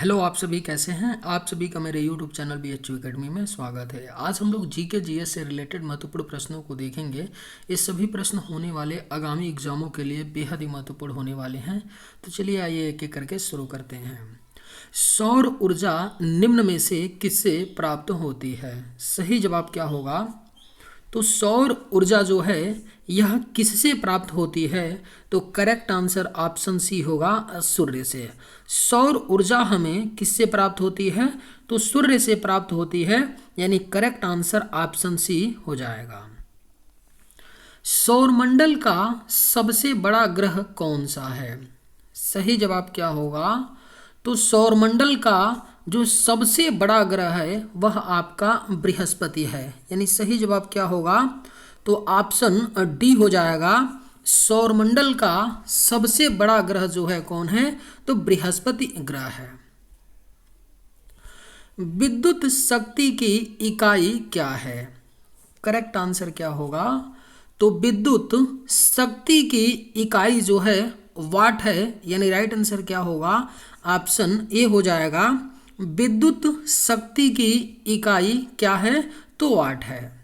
Hello, आप सभी कैसे हैं। आप सभी का मेरे यूट्यूब चैनल BHU एकेडमी में स्वागत है। आज हम लोग जीके जीएस से रिलेटेड महत्वपूर्ण प्रश्नों को देखेंगे। ये सभी प्रश्न होने वाले आगामी एग्जामों के लिए बेहद ही महत्वपूर्ण होने वाले हैं। तो चलिए आइए एक एक करके शुरू करते हैं। सौर ऊर्जा निम्न में से किससे प्राप्त होती है? सही जवाब क्या होगा? तो सौर ऊर्जा जो है यह किससे प्राप्त होती है? तो करेक्ट आंसर ऑप्शन सी होगा, सूर्य से। सौर ऊर्जा हमें किससे प्राप्त होती है? तो सूर्य से प्राप्त होती है, यानी करेक्ट आंसर ऑप्शन सी हो जाएगा। सौरमंडल का सबसे बड़ा ग्रह कौन सा है? सही जवाब क्या होगा? तो सौरमंडल का जो सबसे बड़ा ग्रह है वह आपका बृहस्पति है, यानी सही जवाब क्या होगा? तो ऑप्शन डी हो जाएगा। सौरमंडल का सबसे बड़ा ग्रह जो है कौन है? तो बृहस्पति ग्रह है। विद्युत शक्ति की इकाई क्या है? करेक्ट आंसर क्या होगा? तो विद्युत शक्ति की इकाई जो है वाट है, यानी राइट आंसर क्या होगा? ऑप्शन ए हो जाएगा। विद्युत शक्ति की इकाई क्या है? तो वाट है।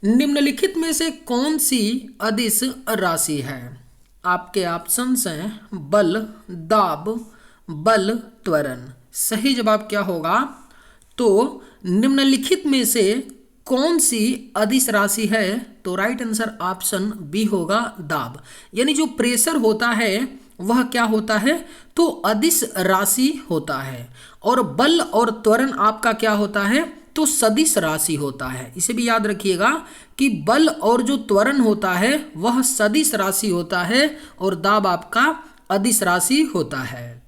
निम्नलिखित में से कौन सी अदिश राशि है? आपके ऑप्शंस हैं बल, दाब, बल, त्वरण। सही जवाब क्या होगा? तो निम्नलिखित में से कौन सी अदिश राशि है? तो राइट आंसर ऑप्शन बी होगा, दाब। यानी जो प्रेशर होता है वह क्या होता है? तो अदिश राशि होता है। और बल और त्वरण आपका क्या होता है? तो सदिश राशि होता है। इसे भी याद रखिएगा कि बल और जो त्वरण होता है वह सदिश राशि होता है और दाब आपका अदिश राशि होता है।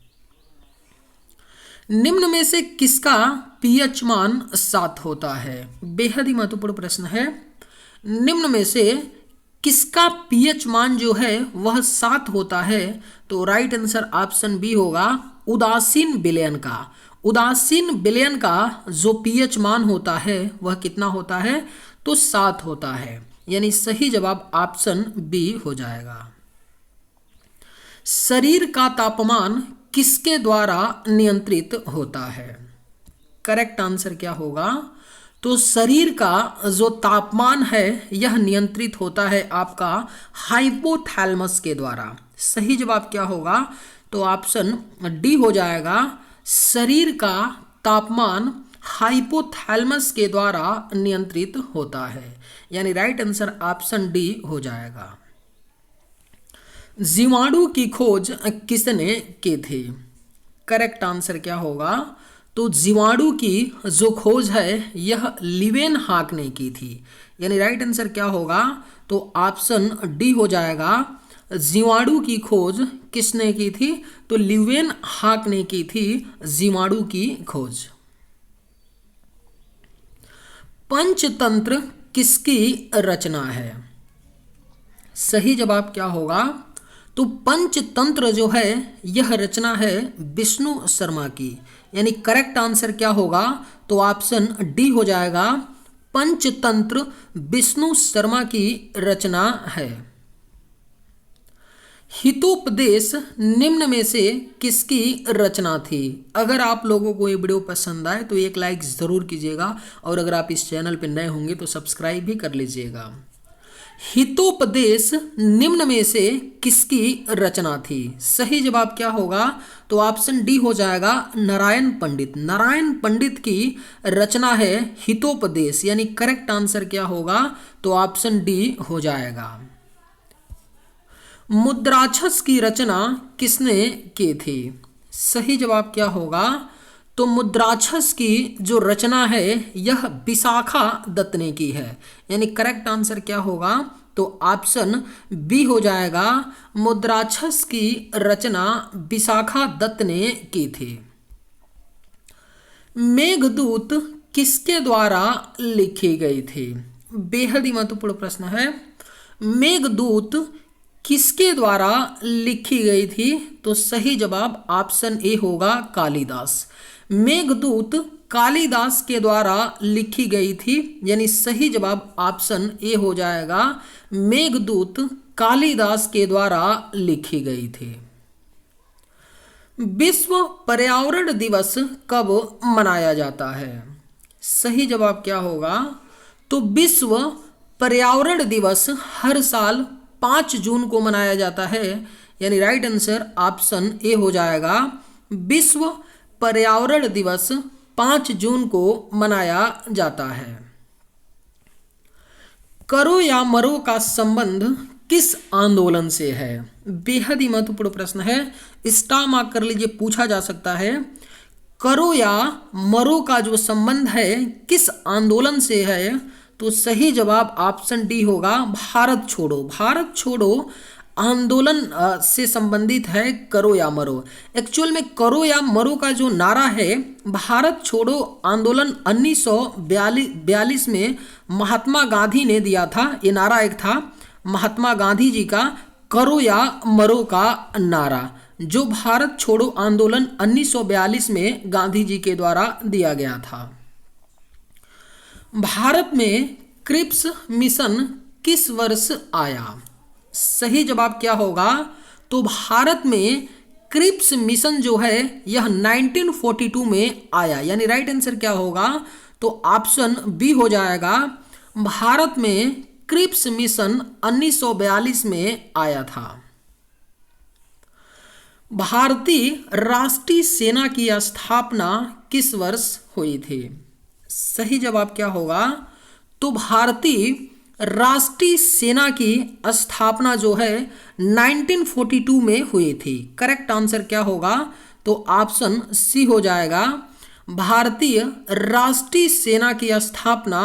निम्न में से किसका पीएच मान 7 होता है? बेहद ही महत्वपूर्ण प्रश्न है। निम्न में से किसका पीएच मान जो है वह 7 होता है? तो राइट आंसर ऑप्शन बी होगा, उदासीन विलयन का। उदासीन विलयन का जो पीएच मान होता है वह कितना होता है? तो 7 होता है, यानी सही जवाब ऑप्शन बी हो जाएगा। शरीर का तापमान किसके द्वारा नियंत्रित होता है? करेक्ट आंसर क्या होगा? तो शरीर का जो तापमान है यह नियंत्रित होता है आपका हाइपोथैलेमस के द्वारा। सही जवाब क्या होगा? तो ऑप्शन डी हो जाएगा। शरीर का तापमान हाइपोथैलेमस के द्वारा नियंत्रित होता है, यानी राइट आंसर ऑप्शन डी हो जाएगा। जीवाणु की खोज किसने की थी? करेक्ट आंसर क्या होगा? तो जीवाणु की जो खोज है यह लीवेनहॉक ने की थी, यानी राइट आंसर क्या होगा? तो ऑप्शन डी हो जाएगा। जीवाणु की खोज किसने की थी? तो लीवेनहॉक ने की थी जीवाणु की खोज। पंचतंत्र किसकी रचना है? सही जवाब क्या होगा? तो पंचतंत्र जो है यह रचना है विष्णु शर्मा की, यानी करेक्ट आंसर क्या होगा? तो ऑप्शन डी हो जाएगा। पंचतंत्र विष्णु शर्मा की रचना है। हितोपदेश निम्न में से किसकी रचना थी? अगर आप लोगों को ये वीडियो पसंद आए तो एक लाइक ज़रूर कीजिएगा, और अगर आप इस चैनल पर नए होंगे तो सब्सक्राइब भी कर लीजिएगा। हितोपदेश निम्न में से किसकी रचना थी? सही जवाब क्या होगा? तो ऑप्शन डी हो जाएगा, नारायण पंडित। नारायण पंडित की रचना है हितोपदेश, यानी करेक्ट आंसर क्या होगा? तो ऑप्शन डी हो जाएगा। मुद्राक्षस की रचना किसने की थी? सही जवाब क्या होगा? तो मुद्राक्षस की जो रचना है यह विशाखा दत्त ने की है, यानी करेक्ट आंसर क्या होगा? तो ऑप्शन बी हो जाएगा। मुद्राक्षस की रचना विशाखा दत्त ने की थी। मेघदूत किसके द्वारा लिखी गई थी? बेहद ही महत्वपूर्ण प्रश्न है। मेघदूत किसके द्वारा लिखी गई थी? तो सही जवाब ऑप्शन ए होगा, कालिदास। मेघदूत कालिदास के द्वारा लिखी गई थी, यानी सही जवाब ऑप्शन ए हो जाएगा। मेघदूत कालिदास के द्वारा लिखी गई थी। विश्व पर्यावरण दिवस कब मनाया जाता है? सही जवाब क्या होगा? तो विश्व पर्यावरण दिवस हर साल 5 जून को मनाया जाता है, यानी राइट आंसर ऑप्शन ए हो जाएगा। विश्व पर्यावरण दिवस 5 जून को मनाया जाता है। करो या मरो का संबंध किस आंदोलन से है? बेहद ही महत्वपूर्ण प्रश्न है, स्टार मार्क कर लीजिए, पूछा जा सकता है। करो या मरो का जो संबंध है किस आंदोलन से है? तो सही जवाब ऑप्शन डी होगा, भारत छोड़ो। भारत छोड़ो आंदोलन से संबंधित है करो या मरो। एक्चुअल में करो या मरो का जो नारा है, भारत छोड़ो आंदोलन 1942 में महात्मा गांधी ने दिया था। ये नारा एक था महात्मा गांधी जी का, करो या मरो का नारा, जो भारत छोड़ो आंदोलन 1942 में गांधी जी के द्वारा दिया गया था। भारत में क्रिप्स मिशन किस वर्ष आया? सही जवाब क्या होगा? तो भारत में क्रिप्स मिशन जो है यह 1942 में आया, यानी राइट आंसर क्या होगा? तो ऑप्शन बी हो जाएगा। भारत में क्रिप्स मिशन 1942 में आया था। भारतीय राष्ट्रीय सेना की स्थापना किस वर्ष हुई थी? सही जवाब क्या होगा? तो भारतीय राष्ट्रीय सेना की स्थापना जो है 1942 में हुई थी। करेक्ट आंसर क्या होगा? तो ऑप्शन सी हो जाएगा। भारतीय राष्ट्रीय सेना की स्थापना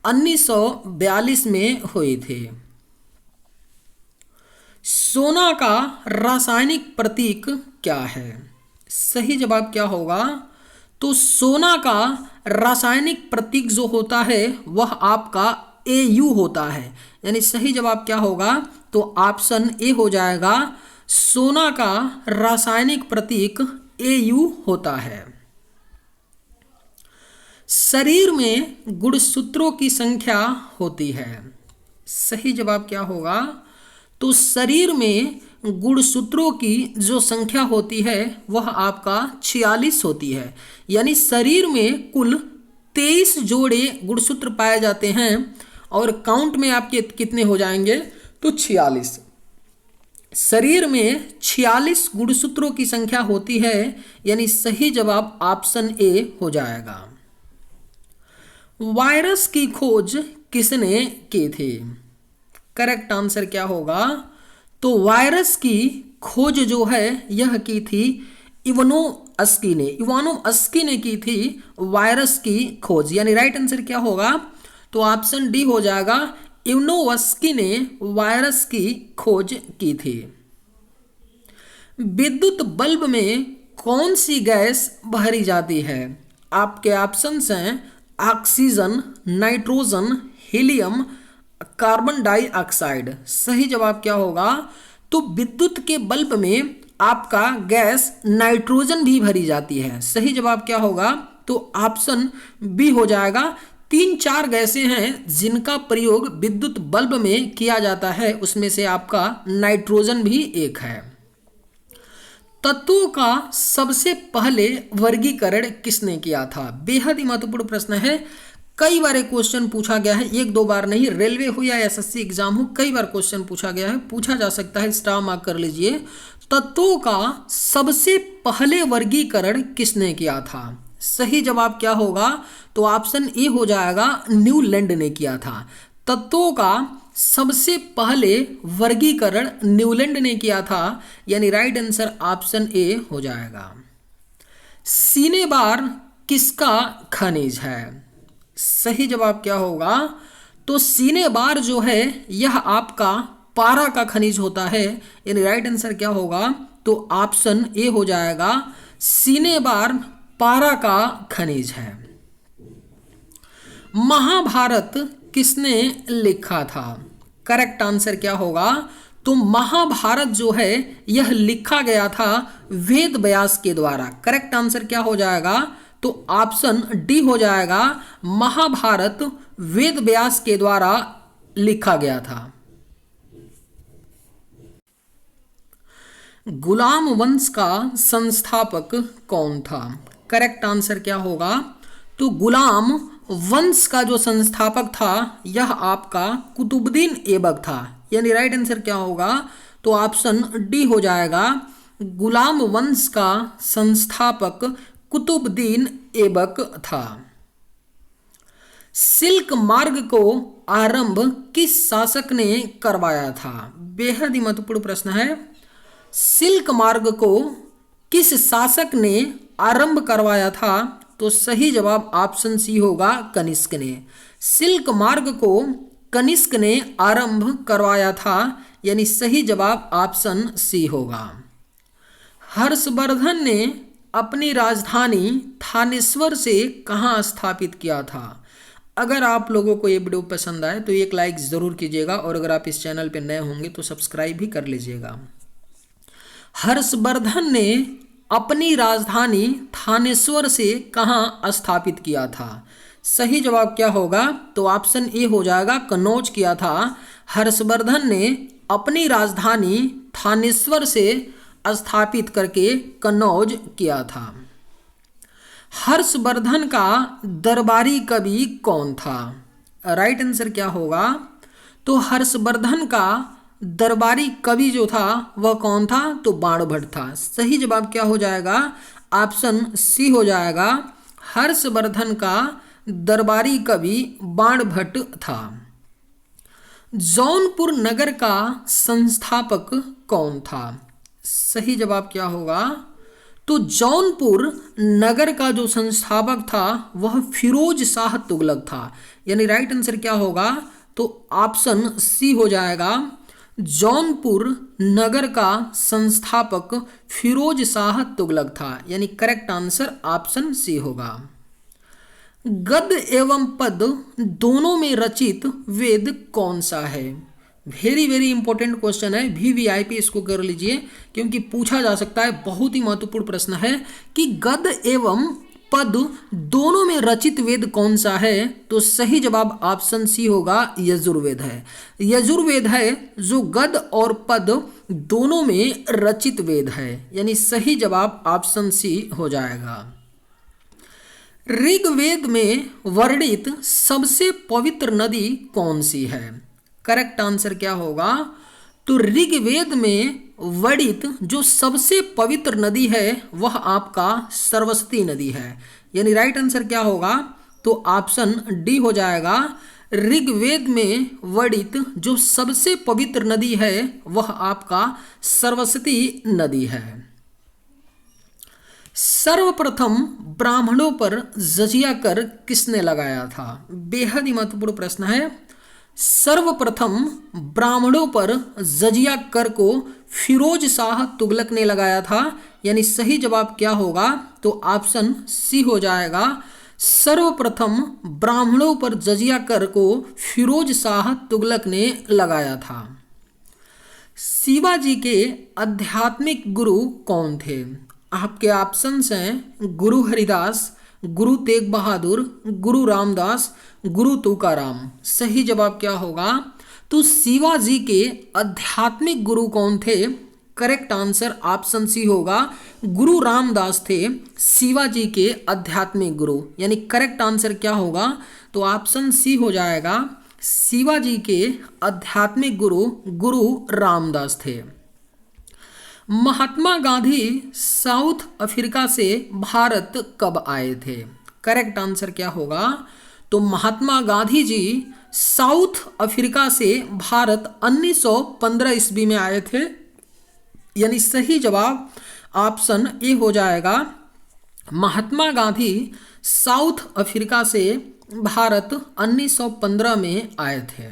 1942 में हुई थी। सोना का रासायनिक प्रतीक क्या है? सही जवाब क्या होगा? तो सोना का रासायनिक प्रतीक जो होता है वह आपका AU होता है, यानी सही जवाब क्या होगा? तो ऑप्शन ए हो जाएगा। सोना का रासायनिक प्रतीक AU होता है। शरीर में गुणसूत्रों की संख्या होती है। सही जवाब क्या होगा? तो शरीर में गुणसूत्रों की जो संख्या होती है वह आपका 46 होती है, यानी शरीर में कुल 23 जोड़े गुणसूत्र पाए जाते हैं और काउंट में आपके कितने हो जाएंगे? तो 46। शरीर में 46 गुणसूत्रों की संख्या होती है, यानी सही जवाब ऑप्शन ए हो जाएगा। वायरस की खोज किसने की थी? करेक्ट आंसर क्या होगा? तो वायरस की खोज जो है यह की थी इवानोव्स्की ने। इवानोव्स्की ने की थी वायरस की खोज, यानी राइट आंसर क्या होगा? तो ऑप्शन डी हो जाएगा। इवानोव्स्की ने वायरस की खोज की थी। विद्युत बल्ब में कौन सी गैस भरी जाती है? आपके ऑप्शंस हैं oxygen, nitrogen, helium, carbon dioxide. सही जवाब क्या होगा? तो विद्युत के बल्ब में आपका गैस नाइट्रोजन भी भरी जाती है। सही जवाब क्या होगा? तो ऑप्शन बी हो जाएगा। 3-4 गैसें हैं जिनका प्रयोग विद्युत बल्ब में किया जाता है, उसमें से आपका नाइट्रोजन भी एक है। तत्वों का सबसे पहले वर्गीकरण किसने किया था? बेहद ही महत्वपूर्ण प्रश्न है, कई बार एक क्वेश्चन पूछा गया है, 1-2 बार नहीं, रेलवे हो या SSC एग्जाम हो, कई बार क्वेश्चन पूछा गया है, पूछा जा सकता है, स्टार मार्क कर लीजिए। तत्वों का सबसे पहले वर्गीकरण किसने किया था? सही जवाब क्या होगा? तो ऑप्शन ए हो जाएगा, न्यूलैंड ने किया था। तत्वों का सबसे पहले वर्गीकरण न्यूलैंड ने किया था, यानी राइट आंसर ऑप्शन ए हो जाएगा। सिनेबार किसका खनिज है? सही जवाब क्या होगा? तो सिनेबार जो है यह आपका पारा का खनिज होता है, यानी राइट आंसर क्या होगा? तो ऑप्शन ए हो जाएगा। सिनेबार पारा का खनिज है। महाभारत किसने लिखा था? करेक्ट आंसर क्या होगा? तो महाभारत जो है यह लिखा गया था वेद व्यास के द्वारा। करेक्ट आंसर क्या हो जाएगा? तो ऑप्शन डी हो जाएगा। महाभारत वेद व्यास के द्वारा लिखा गया था। गुलाम वंश का संस्थापक कौन था? करेक्ट आंसर क्या होगा? तो गुलाम वंश का जो संस्थापक था यह आपका कुतुबुद्दीन ऐबक था। यानी राइट आंसर क्या होगा? तो ऑप्शन डी हो जाएगा। गुलाम वंश का संस्थापक कुतुबुद्दीन ऐबक था। सिल्क मार्ग को आरंभ किस शासक ने करवाया था? बेहद ही महत्वपूर्ण प्रश्न है। सिल्क मार्ग को किस शासक ने आरंभ करवाया था? तो सही जवाब ऑप्शन सी होगा, कनिष्क ने। सिल्क मार्ग को कनिष्क ने आरंभ करवाया था, यानी सही जवाब ऑप्शन सी होगा। हर्षवर्धन ने अपनी राजधानी थानेश्वर से कहाँ स्थापित किया था? अगर आप लोगों को ये वीडियो पसंद आए तो एक लाइक ज़रूर कीजिएगा, और अगर आप इस चैनल पर नए होंगे तो सब्सक्राइब भी कर लीजिएगा। हर्षवर्धन ने अपनी राजधानी थानेश्वर से कहाँ स्थापित किया था? सही जवाब क्या होगा? तो ऑप्शन ए हो जाएगा, कन्नौज किया था। हर्षवर्धन ने अपनी राजधानी थानेश्वर से स्थापित करके कन्नौज किया था। हर्षवर्धन का दरबारी कवि कौन था? राइट आंसर क्या होगा? तो हर्षवर्धन का दरबारी कवि जो था वह कौन था? तो बाणभट्ट था। सही जवाब क्या हो जाएगा? ऑप्शन सी हो जाएगा। हर्षवर्धन का दरबारी कवि बाणभट्ट था। जौनपुर नगर का संस्थापक कौन था? सही जवाब क्या होगा? तो जौनपुर नगर का जो संस्थापक था वह फिरोज शाह तुगलक था। यानी राइट आंसर क्या होगा? तो ऑप्शन सी हो जाएगा। जौनपुर नगर का संस्थापक फिरोज शाह तुगलक था। यानी करेक्ट आंसर ऑप्शन सी होगा। गद्य एवं पद दोनों में रचित वेद कौन सा है? वेरी वेरी इंपॉर्टेंट क्वेश्चन है, VVIP इसको कर लीजिए क्योंकि पूछा जा सकता है। बहुत ही महत्वपूर्ण प्रश्न है कि गद्य एवं पद दोनों में रचित वेद कौन सा है? तो सही जवाब ऑप्शन सी होगा, यजुर्वेद है। यजुर्वेद है जो गद्य और पद दोनों में रचित वेद है। यानी सही जवाब ऑप्शन सी हो जाएगा। ऋग्वेद में वर्णित सबसे पवित्र नदी कौन सी है? करेक्ट आंसर क्या होगा? तो ऋग्वेद में वर्णित जो सबसे पवित्र नदी है वह आपका सरस्वती नदी है। यानी राइट आंसर क्या होगा? तो ऑप्शन डी हो जाएगा। ऋग्वेद में वर्णित जो सबसे पवित्र नदी है वह आपका सरस्वती नदी है। सर्वप्रथम ब्राह्मणों पर जजिया कर किसने लगाया था? बेहद ही महत्वपूर्ण प्रश्न है। सर्वप्रथम ब्राह्मणों पर जजिया कर को फिरोज शाह तुगलक ने लगाया था। यानी सही जवाब क्या होगा? तो ऑप्शन सी हो जाएगा। सर्वप्रथम ब्राह्मणों पर जजिया कर को फिरोज शाह तुगलक ने लगाया था। शिवाजी के आध्यात्मिक गुरु कौन थे? आपके ऑप्शंस हैं गुरु हरिदास, गुरु तेग बहादुर, गुरु रामदास, गुरु तुकाराम। सही जवाब क्या होगा? तो शिवाजी के आध्यात्मिक गुरु कौन थे? करेक्ट आंसर ऑप्शन सी होगा, गुरु रामदास थे शिवाजी के आध्यात्मिक गुरु। यानी करेक्ट आंसर क्या होगा? तो ऑप्शन सी हो जाएगा। शिवाजी के आध्यात्मिक गुरु गुरु रामदास थे। महात्मा गांधी साउथ अफ्रीका से भारत कब आए थे? करेक्ट आंसर क्या होगा? तो महात्मा गांधी जी साउथ अफ्रीका से भारत 1915 ईस्वी में आए थे। यानी सही जवाब ऑप्शन ए हो जाएगा। महात्मा गांधी साउथ अफ्रीका से भारत 1915 में आए थे।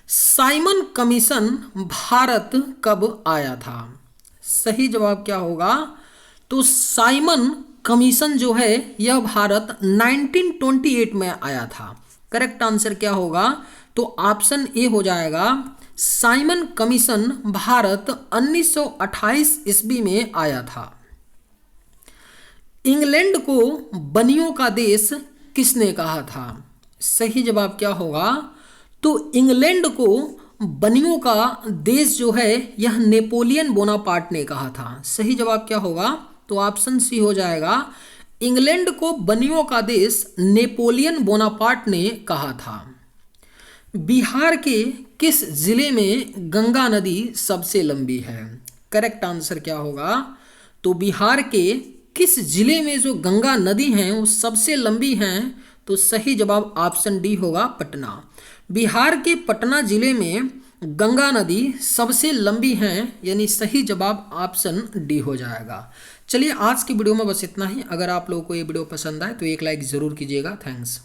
साइमन कमीशन भारत कब आया था? सही जवाब क्या होगा? तो साइमन कमीशन जो है यह भारत 1928 में आया था। करेक्ट आंसर क्या होगा? तो ऑप्शन ए हो जाएगा। साइमन कमीशन भारत 1928 ईस्वी में आया था। इंग्लैंड को बनियों का देश किसने कहा था? सही जवाब क्या होगा? तो इंग्लैंड को बनियों का देश जो है यह नेपोलियन बोनापार्ट ने कहा था। सही जवाब क्या होगा? तो ऑप्शन सी हो जाएगा। इंग्लैंड को बनियों का देश नेपोलियन बोनापार्ट ने कहा था। बिहार के किस जिले में गंगा नदी सबसे लंबी है? करेक्ट आंसर क्या होगा? तो बिहार के किस जिले में जो गंगा नदी है वो सबसे लंबी है? तो सही जवाब ऑप्शन डी होगा, पटना। बिहार के पटना जिले में गंगा नदी सबसे लंबी है, यानी सही जवाब ऑप्शन डी हो जाएगा। चलिए आज की वीडियो में बस इतना ही। अगर आप लोगों को ये वीडियो पसंद आए तो एक लाइक ज़रूर कीजिएगा। थैंक्स।